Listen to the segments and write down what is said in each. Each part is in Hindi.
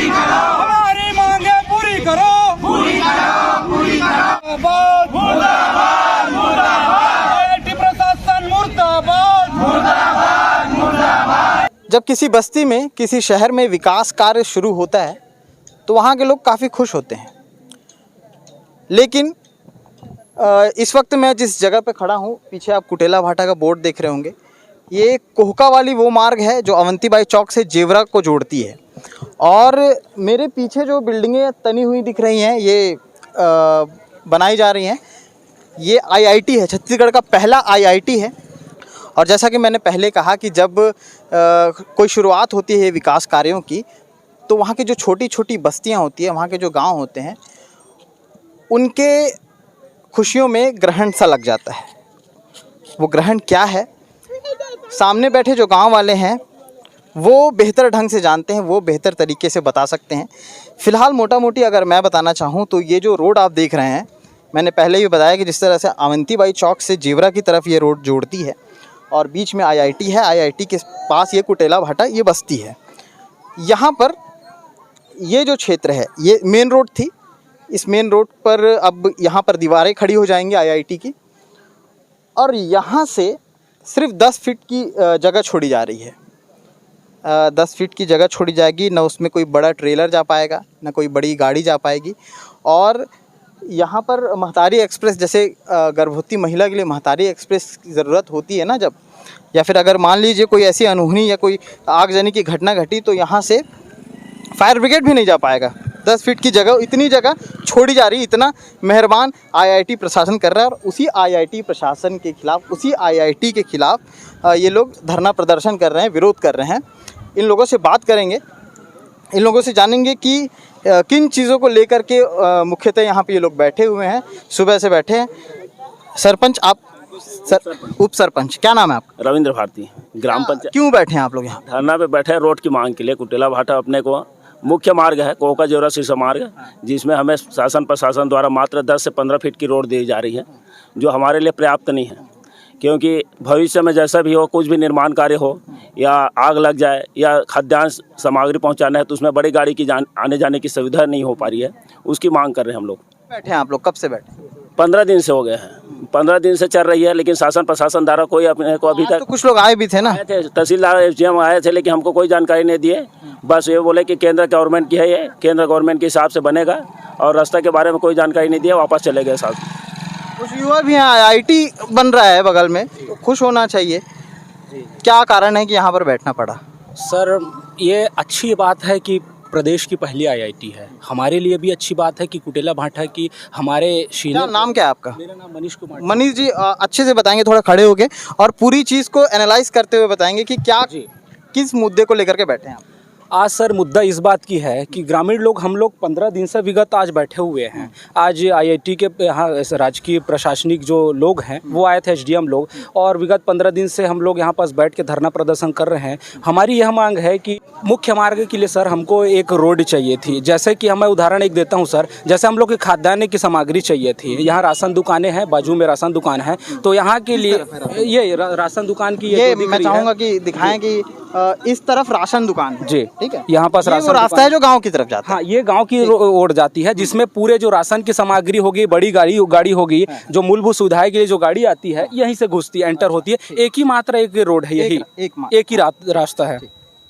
पूरी करो, हमारी मांगे पूरी करो, पूरी करो, पूरी करो। मुर्दाबाद, मुर्दाबाद, आईआईटी प्रशासन मुर्दाबाद, मुर्दाबाद, मुर्दाबाद। जब किसी बस्ती में, किसी शहर में विकास कार्य शुरू होता है तो वहाँ के लोग काफ़ी खुश होते हैं। लेकिन इस वक्त मैं जिस जगह पे खड़ा हूँ, पीछे आप कुटेला भाटा का बोर्ड देख रहे होंगे। ये कोहका वाली वो मार्ग है जो अवंतीबाई चौक से जेवरा को जोड़ती है। और मेरे पीछे जो बिल्डिंगें तनी हुई दिख रही हैं, ये बनाई जा रही हैं। ये आईआईटी है, छत्तीसगढ़ का पहला आईआईटी है। और जैसा कि मैंने पहले कहा कि जब कोई शुरुआत होती है विकास कार्यों की, तो वहाँ की जो छोटी छोटी बस्तियाँ होती हैं, वहाँ के जो गांव होते हैं, उनके खुशियों में ग्रहण सा लग जाता है। वो ग्रहण क्या है, सामने बैठे जो गांव वाले हैं वो बेहतर ढंग से जानते हैं, वो बेहतर तरीके से बता सकते हैं। फ़िलहाल मोटा मोटी अगर मैं बताना चाहूँ तो ये जो रोड आप देख रहे हैं, मैंने पहले ही बताया कि जिस तरह से अवंतीबाई चौक से जेवरा की तरफ ये रोड जोड़ती है और बीच में आईआईटी है, आईआईटी के पास ये कुटेला भाटा ये बस्ती है। यहाँ पर ये जो क्षेत्र है, ये मेन रोड थी। इस मेन रोड पर अब यहाँ पर दीवारें खड़ी हो जाएंगी आईआईटी की, और यहाँ से सिर्फ 10 फीट की जगह छोड़ी जा रही है। 10 फीट की जगह छोड़ी जाएगी, ना उसमें कोई बड़ा ट्रेलर जा पाएगा, ना कोई बड़ी गाड़ी जा पाएगी। और यहाँ पर महतारी एक्सप्रेस, जैसे गर्भवती महिला के लिए महतारी एक्सप्रेस की ज़रूरत होती है ना जब, या फिर अगर मान लीजिए कोई ऐसी अनहोनी या कोई आगजनी की घटना घटी तो यहाँ से फायर ब्रिगेड भी नहीं जा पाएगा। 10 फीट की जगह, इतनी जगह छोड़ी जा रही, इतना मेहरबान आईआईटी प्रशासन कर रहा है। और उसी आईआईटी प्रशासन के खिलाफ, उसी आईआईटी के खिलाफ ये लोग धरना प्रदर्शन कर रहे हैं, विरोध कर रहे हैं। इन लोगों से बात करेंगे, इन लोगों से जानेंगे कि किन चीज़ों को लेकर के मुख्यतः यहाँ पे ये लोग बैठे हुए हैं, सुबह से बैठे हैं। सरपंच आप, उप सरपंच, क्या नाम है आपका? रविंद्र भारती, ग्राम पंचायत। क्यों बैठे हैं आप लोग यहाँ? धरना पे बैठे हैं रोड की मांग के लिए। कुटेला भाटा अपने को मुख्य मार्ग है, कोहका जेवरा शीर्षा मार्ग, जिसमें हमें शासन प्रशासन द्वारा मात्र 10 से 15 फीट की रोड दी जा रही है, जो हमारे लिए पर्याप्त नहीं है। क्योंकि भविष्य में जैसा भी हो, कुछ भी निर्माण कार्य हो या आग लग जाए या खाद्यान्न सामग्री पहुंचाना है, तो उसमें बड़ी गाड़ी की आने जाने की सुविधा नहीं हो पा रही है। उसकी मांग कर रहे हैं हम लोग। बैठे हैं आप लोग, कब से बैठे? 15 दिन से हो गए हैं, 15 दिन से चल रही है। लेकिन शासन प्रशासन द्वारा कोई अपने को अभी तक, तो कुछ लोग आए भी थे ना, आए थे, तहसीलदार एसडीएम आए थे, लेकिन हमको कोई जानकारी नहीं दिए। बस ये बोले कि केंद्र गवर्नमेंट की है, ये केंद्र गवर्नमेंट के हिसाब से बनेगा, और रास्ता के बारे में कोई जानकारी नहीं दिया, वापस चले गए साथ। कुछ युवा भी हैं, आईआईटी बन रहा है बगल में, तो खुश होना चाहिए। क्या कारण है कि यहाँ पर बैठना पड़ा? सर, ये अच्छी बात है कि प्रदेश की पहली आईआईटी है। हमारे लिए भी अच्छी बात है कि कुटेला भाटा की हमारे क्या नाम क्या है आपका? मेरा नाम मनीष कुमार। मनीष जी, अच्छे से बताएंगे, थोड़ा खड़े होके, और पूरी चीज़ को एनालाइज करते हुए बताएंगे कि क्या, किस मुद्दे को लेकर के बैठे हैं आप? आज सर मुद्दा इस बात की है कि ग्रामीण लोग, हम लोग 15 दिन से विगत आज बैठे हुए हैं। आज आईआईटी के यहाँ राजकीय प्रशासनिक जो लोग हैं वो आए थे, एसडीएम लोग, और विगत 15 दिन से हम लोग यहाँ पास बैठ के धरना प्रदर्शन कर रहे हैं। हमारी यह मांग है कि मुख्य मार्ग के लिए सर हमको एक रोड चाहिए थी। जैसे कि मैं उदाहरण एक देता हूँ सर, जैसे हम लोग के खाद्यान्न की सामग्री चाहिए थी। यहाँ राशन दुकानें हैं, बाजू में राशन दुकान है, तो यहाँ के लिए ये राशन दुकान की ये मैं चाहूँगा कि दिखाएं कि इस तरफ राशन दुकान है। जी, ठीक है। यहाँ पास राशन रास्ता है जो गांव की तरफ जाता है। हाँ, ये गांव की ओर जाती है, जिसमें पूरे जो राशन की सामग्री होगी, बड़ी गाड़ी होगी, जो मूलभूत सुविधाएं के लिए जो गाड़ी आती है, यहीं से घुसती है, एंटर होती है। एक ही मात्र एक रोड है, यही एक ही रास्ता है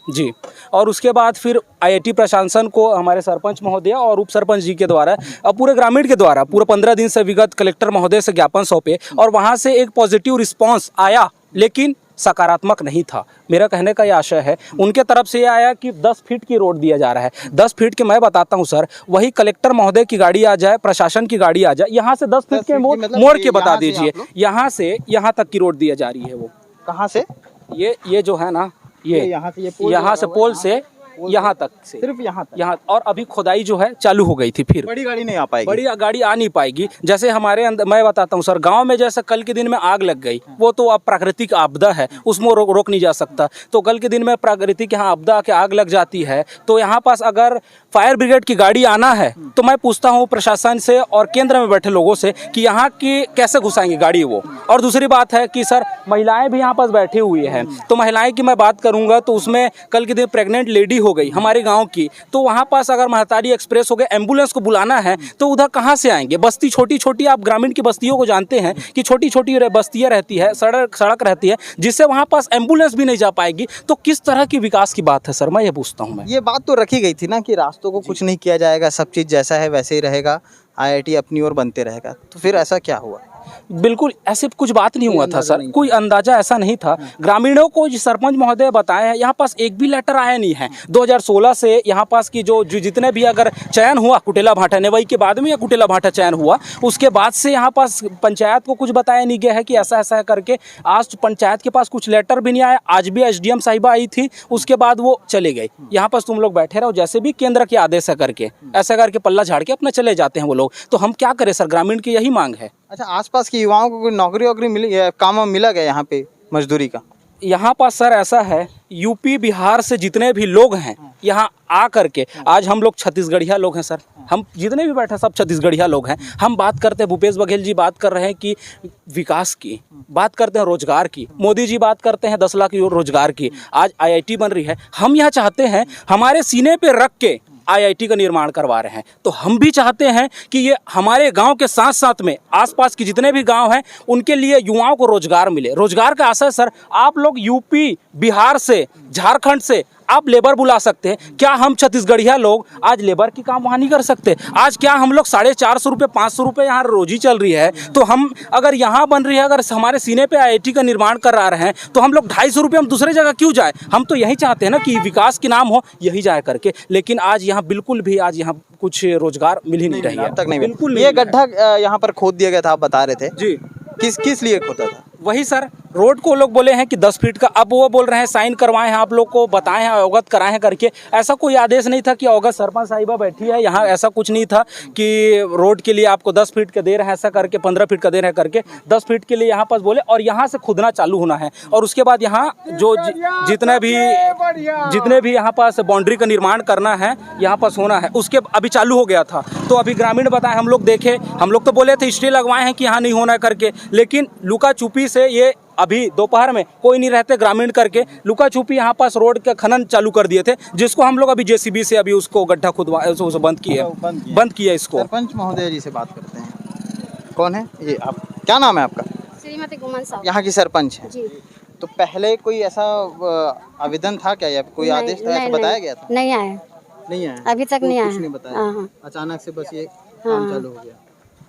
जी। और उसके बाद फिर आईआईटी प्रशासन को हमारे सरपंच महोदय और उप सरपंच जी के द्वारा और पूरे ग्रामीण के द्वारा पूरे 15 दिन से विगत कलेक्टर महोदय से ज्ञापन सौंपे, और वहाँ से एक पॉजिटिव रिस्पॉन्स आया, लेकिन सकारात्मक नहीं था। मेरा कहने का यह आशय है, उनके तरफ से यह आया कि 10 फीट की रोड दिया जा रहा है। 10 फीट के मैं बताता हूं सर, वही कलेक्टर महोदय की गाड़ी आ जाए, प्रशासन की गाड़ी आ जाए, यहाँ से 10 फीट के मोड़ के बता दीजिए, यहाँ से यहाँ तक की रोड दिया जा रही है। वो कहाँ से? ये जो है ना, ये यहाँ से पोल से यहाँ तक से, सिर्फ यहाँ, और अभी खुदाई जो है चालू हो गई थी। फिर बड़ी गाड़ी नहीं आ पाएगी, बड़ी गाड़ी आ नहीं पाएगी। जैसे हमारे अंदर, मैं बताता हूँ सर, गांव में जैसे कल के दिन में आग लग गई, वो तो अब प्राकृतिक आपदा है, उसमें रोक नहीं जा सकता। तो कल के दिन में प्राकृतिक यहाँ आपदा के आग लग जाती है, तो यहाँ पास अगर फायर ब्रिगेड की गाड़ी आना है, तो मैं पूछता हूँ प्रशासन से और केंद्र में बैठे लोगों से कि यहाँ की कैसे घुसाएंगे गाड़ी वो। और दूसरी बात है कि सर महिलाएं भी यहाँ पास बैठी हुई हैं, तो महिलाएं की मैं बात करूँगा तो उसमें कल के दिन प्रेग्नेंट लेडी हो गई हमारे गांव की, तो वहाँ पास अगर महतारी एक्सप्रेस हो गए, एम्बुलेंस को बुलाना है तो उधर कहाँ से आएंगे? बस्ती छोटी छोटी, आप ग्रामीण की बस्तियों को जानते हैं कि छोटी छोटी बस्तियाँ रहती है, सड़क रहती है, जिससे वहाँ पास एम्बुलेंस भी नहीं जा पाएगी। तो किस तरह की विकास की बात है सर, मैं ये पूछता हूँ। मैं ये बात तो रखी गई थी ना कि रास्तों को कुछ नहीं किया जाएगा, सब चीज़ जैसा है वैसे ही रहेगा, आईआईटी अपनी ओर बनते रहेगा। तो फिर ऐसा क्या हुआ? बिल्कुल ऐसे कुछ बात नहीं हुआ था सर, कोई अंदाजा ऐसा नहीं था। ग्रामीणों को जो सरपंच महोदय बताए हैं, यहाँ पास एक भी लेटर आया नहीं है। 2016 से यहाँ पास की जो जितने भी अगर चयन हुआ कुटेला भाटा नेवई के बाद में या कुटेला भाटा चयन हुआ, उसके बाद से यहाँ पास पंचायत को कुछ बताया नहीं गया है कि ऐसा ऐसा है करके। आज पंचायत के पास कुछ लेटर भी नहीं आया। आज भी एसडीएम साहिबा आई थी, उसके बाद वो चले गए। यहाँ पास तुम लोग बैठे रहो, जैसे भी केंद्र के आदेश है करके, ऐसा करके पल्ला झाड़ के अपना चले जाते हैं वो लोग। तो हम क्या करें सर, ग्रामीण की यही मांग है। अच्छा, आसपास के युवाओं को कोई नौकरी वोकरी मिली, काम मिला गया यहाँ पे मजदूरी का? यहाँ पास सर ऐसा है, यूपी बिहार से जितने भी लोग हैं यहाँ आ करके, आज हम लोग छत्तीसगढ़िया लोग हैं सर, हम जितने भी बैठे सब छत्तीसगढ़िया लोग हैं। हम बात करते हैं, भूपेश बघेल जी बात कर रहे हैं कि विकास की, बात करते हैं रोजगार की, मोदी जी बात करते हैं 10 लाख की रोजगार की। आज आईआईटी बन रही है, हम यहाँ चाहते हैं हमारे सीने पे रख के आईआईटी का निर्माण करवा रहे हैं। तो हम भी चाहते हैं कि ये हमारे गांव के साथ साथ में आसपास के जितने भी गांव हैं उनके लिए युवाओं को रोजगार मिले। रोजगार का आशा है सर, आप लोग यूपी बिहार से, झारखंड से आप लेबर बुला सकते हैं, क्या हम छत्तीसगढ़िया लोग आज लेबर की काम वहाँ नहीं कर सकते? आज क्या हम लोग 450 रुपये 500 रुपये यहाँ रोजी चल रही है, तो हम अगर यहाँ बन रही है, अगर हमारे सीने पे आईआईटी का निर्माण करा रहे हैं, तो हम लोग 250 रुपये हम दूसरे जगह क्यों जाए? हम तो यही चाहते हैं ना कि विकास के नाम हो यही जाए करके। लेकिन आज यहाँ बिल्कुल भी आज यहाँ कुछ रोजगार मिल ही नहीं रही है, अब तक नहीं बिल्कुल। ये गड्ढा यहाँ पर खोद दिया गया था, आप बता रहे थे जी, किस लिए खोदा था? वही सर, रोड को लोग बोले हैं कि 10 फीट का, अब वो बोल रहे हैं साइन करवाए हैं, आप लोग को बताए हैं, अवगत कराए हैं करके। ऐसा कोई आदेश नहीं था कि अवगत सरपंच साहिबा बैठी है यहाँ, ऐसा कुछ नहीं था कि रोड के लिए आपको 10 फीट का दे रहे हैं ऐसा करके, 15 फीट का दे रहे हैं करके। 10 फीट के लिए यहाँ पास बोले और यहाँ से खुदना चालू होना है, और उसके बाद यहाँ जो जितने भी यहाँ पास बाउंड्री का निर्माण करना है, यहाँ पास होना है, उसके अभी चालू हो गया था। तो अभी ग्रामीण बताए, हम लोग देखे, हम लोग तो बोले थे स्टे लगवाए हैं कि यहाँ नहीं होना है करके, लेकिन लुका छुपी से ये अभी दोपहर में कोई नहीं रहते ग्रामीण करके लुका छुपी यहाँ पास रोड का खनन चालू कर दिए थे, जिसको हम लोग अभी जेसीबी से अभी उसको गड्ढा खुदवा उसको बंद किया इसको। सरपंच महोदय जी से बात करते हैं। कौन है ये? आप, क्या नाम है आपका? श्रीमती गुमान साहब। यहाँ की सरपंच है जी। तो पहले कोई ऐसा आवेदन था क्या, या कोई आदेश था, ऐसा बताया गया था? नहीं आया, नहीं आया अभी तक नहीं आया। कुछ नहीं बताया, हाँ। अचानक से बस ये काम चालू हो गया।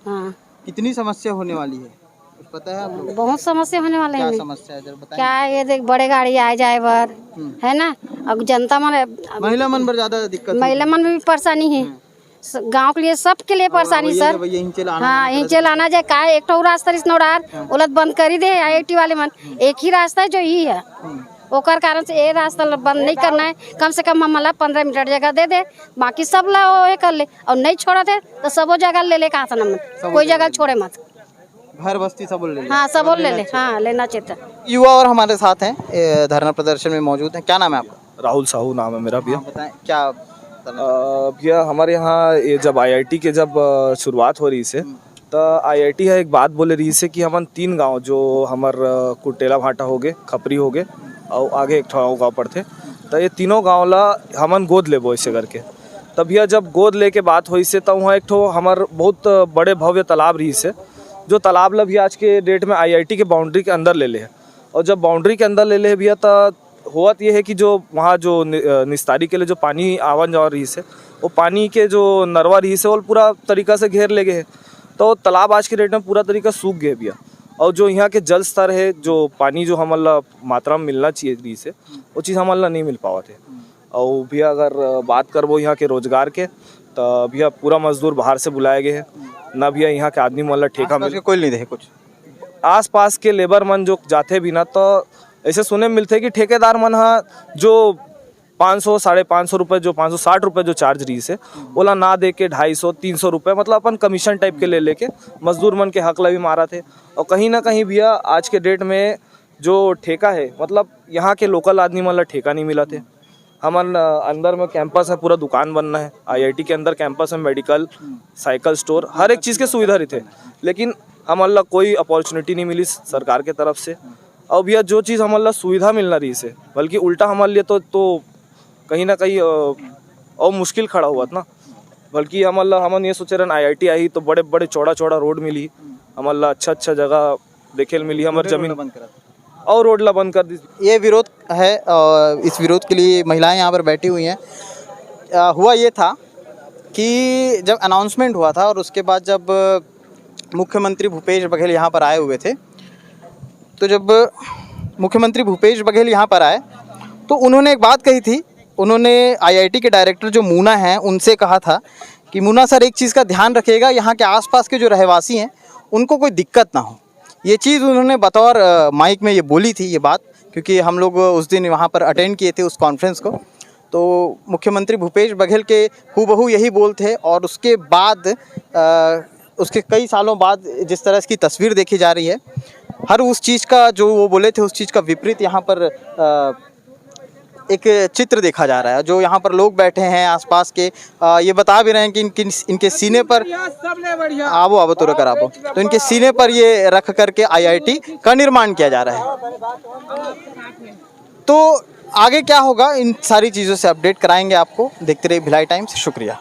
हाँ, कितनी समस्या होने वाली है कुछ पता है आप लोगों को? बहुत समस्या होने वाले क्या हैं। समस्या है जरा बताएं। क्या है, ये देख बड़े गाड़ी आ जाए बर, है ना, अब जनता मन, महिला मन पर ज्यादा दिक्कत महिला मन में भी परेशानी है, गांव के लिए सबके लिए परेशानी सर। हाँ, यहीं चलाना जाए का एक तो रास्ता इस नोडार उलट बंद करी दे आईआईटी वाले मन, एक ही रास्ता है जो ही है, ओकर कारण से ये रास्ता बंद नहीं करना है। कम से कम हम 15 मिनट जगह दे दे, बाकी सब ला वो कर ले, और नहीं छोड़ा दे तो सब जगह ले ले, कहा था ना, कोई जगह छोड़े मत, घर बस्ती सब ले ले। हाँ सब ले ले, हाँ लेना चाहिए। युवा और हमारे साथ हैं, धरना प्रदर्शन में मौजूद हैं। क्या नाम है आपका? राहुल साहू नाम है मेरा भैया। बताएं क्या भैया हमारे यहाँ ये जब आईआईटी के जब शुरुआत हो रही से, तो आईआईटी है एक बात बोले रही से कि हमन 3 गांव जो हमार कुटेला भाटा हो गए, खपरी हो गए और आगे एक गाँव पड़ते, तो ये तीनों गाँव ला हमन गोद लेबो ऐसे करके। तब भैया जब गोद लेके बात हुई से, तब वहाँ एक ठो हमार बहुत बड़े भव्य तालाब रही से, जो तालाब ला भी आज के डेट में आईआईटी के बाउंड्री के अंदर ले ले है। और जब बाउंड्री के अंदर ले ले भैया, तो होत ये है कि जो वहाँ जो निस्तारी के लिए जो पानी आवन जा रही से, वो पानी के जो नरवा रही से वो पूरा तरीका से घेर ले गए है। तो तालाब आज के डेट में पूरा तरीका सूख गए भैया। और जो यहाँ के जल स्तर है, जो पानी जो हमारा मात्रा में मिलना चाहिए रही से, वो चीज़ हमारा नहीं मिल पावा थे। और भैया अगर बात करबो यहाँ के रोजगार के, तो भैया पूरा मजदूर बाहर से बुलाए गए हैं ना भैया, यहाँ के आदमी मतलब ठेका मिले कोई नहीं दे कुछ। आस पास के लेबर मन जो जाते भी ना, तो ऐसे सुने मिलते कि ठेकेदार मन हा जो 500 550 रुपये, जो 560 रुपये जो चार्ज रही से, ओला ना दे के 250 300 रुपये, मतलब अपन कमीशन टाइप के ले लेके मजदूर मन के हक ला भी मारा थे। और कहीं ना कहीं भैया आज के डेट में जो ठेका है, मतलब यहाँ के लोकल आदमी मन ला ठेका नहीं मिला थे। हमारे अंदर में कैंपस है, पूरा दुकान बनना है, आईआईटी के अंदर कैंपस है, मेडिकल, साइकिल स्टोर, हर एक चीज़ के सुविधा रही थे, लेकिन हमारा कोई अपॉर्चुनिटी नहीं मिली सरकार के तरफ से। और भैया जो चीज़ हमारा सुविधा मिलना रही से, बल्कि उल्टा हमारे लिए तो कहीं ना कहीं और मुश्किल खड़ा हुआ था ना। बल्कि हम ये सोचे रहे IIT आई तो बड़े बड़े चौड़ा चौड़ा रोड मिली, हमारा अच्छा जगह देखे मिली, हमारी जमीन और रोड ला बंद कर दी। ये विरोध है और इस विरोध के लिए महिलाएं यहाँ पर बैठी हुई हैं। हुआ ये था कि जब अनाउंसमेंट हुआ था और उसके बाद जब मुख्यमंत्री भूपेश बघेल यहाँ पर आए हुए थे, तो जब मुख्यमंत्री भूपेश बघेल यहाँ पर आए तो उन्होंने एक बात कही थी। उन्होंने IIT के डायरेक्टर जो मूना हैं उनसे कहा था कि मूना सर एक चीज़ का ध्यान रखिएगा, यहाँ के आसपास के जो रहवासी हैं उनको कोई दिक्कत ना हो। ये चीज़ उन्होंने बतौर माइक में ये बोली थी ये बात, क्योंकि हम लोग उस दिन वहाँ पर अटेंड किए थे उस कॉन्फ्रेंस को। तो मुख्यमंत्री भूपेश बघेल के हूबहू यही बोल थे और उसके बाद उसके कई सालों बाद जिस तरह इसकी तस्वीर देखी जा रही है, हर उस चीज़ का जो वो बोले थे उस चीज़ का विपरीत यहाँ पर एक चित्र देखा जा रहा है। जो यहाँ पर लोग बैठे हैं आसपास के, ये बता भी रहे हैं कि इनके सीने पर आवो तो रकर आपो, तो इनके सीने पर ये रख करके IIT का निर्माण किया जा रहा है। तो आगे क्या होगा इन सारी चीज़ों से अपडेट कराएंगे आपको। देखते रहिए भिलाई टाइम्स। शुक्रिया।